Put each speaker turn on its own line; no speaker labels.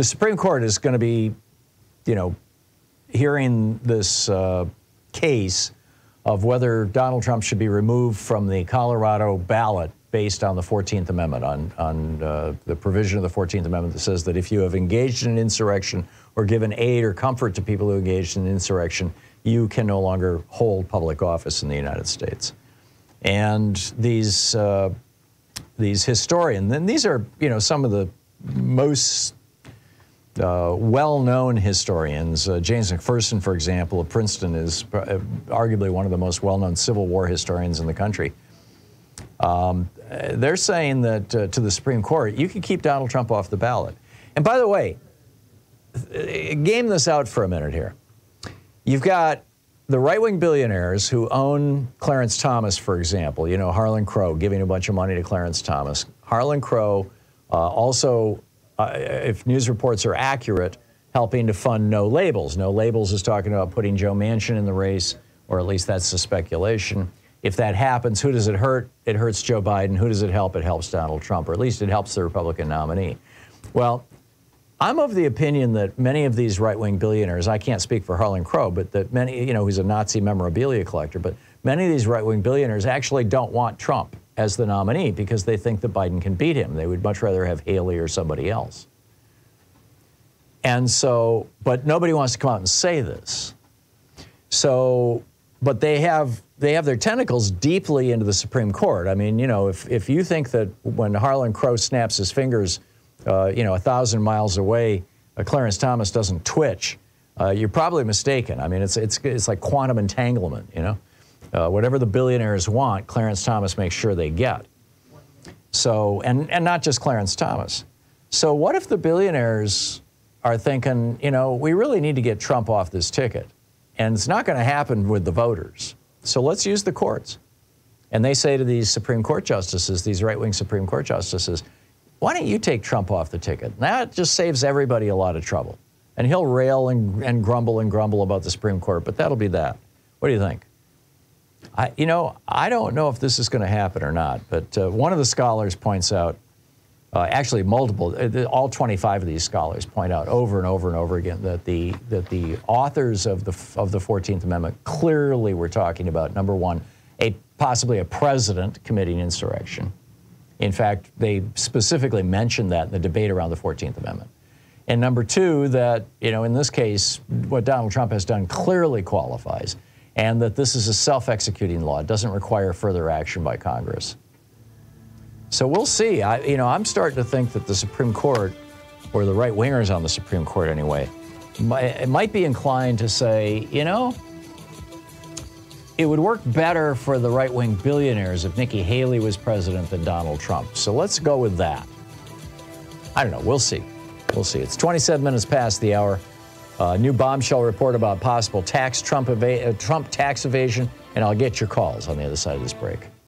the Supreme Court is going to be, you know, hearing this case of whether Donald Trump should be removed from the Colorado ballot based on the 14th Amendment, on the provision of the 14th Amendment that says that if you have engaged in an insurrection or given aid or comfort to people who engaged in insurrection, you can no longer hold public office in the United States. And these historians, and these are, you know, some of the most well-known historians. James McPherson, for example, of Princeton, is arguably one of the most well-known Civil War historians in the country. They're saying that to the Supreme Court, you can keep Donald Trump off the ballot. And by the way, game this out for a minute here. You've got the right-wing billionaires who own Clarence Thomas, for example, you know, Harlan Crow giving a bunch of money to Clarence Thomas. Harlan Crow also, if news reports are accurate, helping to fund No Labels. No Labels is talking about putting Joe Manchin in the race, or at least that's the speculation. If that happens, who does it hurt? It hurts Joe Biden. Who does it help? It helps Donald Trump, or at least it helps the Republican nominee. Well, I'm of the opinion that many of these right-wing billionaires, I can't speak for Harlan Crow, but that many, you know, who's a Nazi memorabilia collector, but many of these right-wing billionaires actually don't want Trump as the nominee because they think that Biden can beat him. They would much rather have Haley or somebody else. And so, but nobody wants to come out and say this. So, but they have their tentacles deeply into the Supreme Court. I mean, you know, if you think that when Harlan Crow snaps his fingers, you know, 1,000 miles away, Clarence Thomas doesn't twitch, you're probably mistaken. I mean, it's like quantum entanglement, you know. Whatever the billionaires want, Clarence Thomas makes sure they get. So, and not just Clarence Thomas. So what if the billionaires are thinking, you know, we really need to get Trump off this ticket, and it's not going to happen with the voters. So let's use the courts. And they say to these Supreme Court justices, these right-wing Supreme Court justices, why don't you take Trump off the ticket? That just saves everybody a lot of trouble. And he'll rail and grumble about the Supreme Court, but that'll be that. What do you think? You know, I don't know if this is going to happen or not, but one of the scholars points out, actually multiple, all 25 of these scholars point out over and over and over again that the authors of the 14th Amendment clearly were talking about, number one, possibly a president committing insurrection. In fact, they specifically mentioned that in the debate around the 14th Amendment. And number two, that, you know, in this case, what Donald Trump has done clearly qualifies, and that this is a self-executing law. It doesn't require further action by Congress. So we'll see. You know, I'm starting to think that the Supreme Court, or the right-wingers on the Supreme Court anyway, might be inclined to say, you know, it would work better for the right-wing billionaires if Nikki Haley was president than Donald Trump. So let's go with that. I don't know. We'll see. We'll see. It's 27 minutes past the hour. New bombshell report about possible Trump tax evasion, and I'll get your calls on the other side of this break.